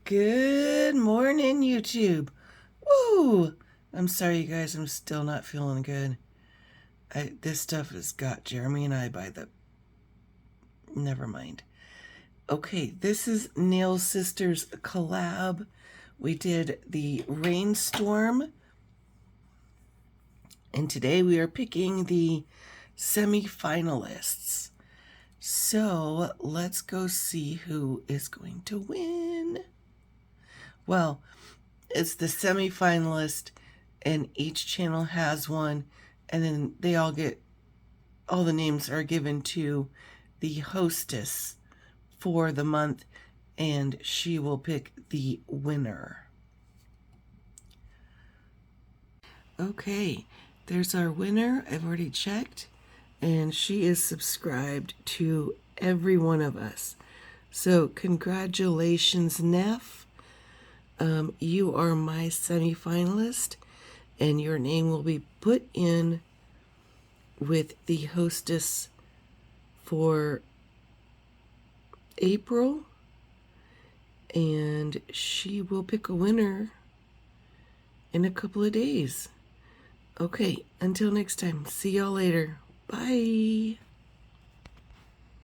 Good morning, YouTube. Woo! I'm sorry, you guys. I'm still not feeling good. This stuff has got Jeremy and I by the... Never mind. Okay, this is Nail Sisters collab. We did the Rainstorm. And today we are picking the semi-finalists. So let's go see who is going to win. Well, it's the semi-finalist, and each channel has one, and then they all the names are given to the hostess for the month, and she will pick the winner. Okay, there's our winner. I've already checked, and she is subscribed to every one of us. So congratulations, Neff. You are my semi-finalist, and your name will be put in with the hostess for April, and she will pick a winner in a couple of days. Okay, until next time, see y'all later. Bye.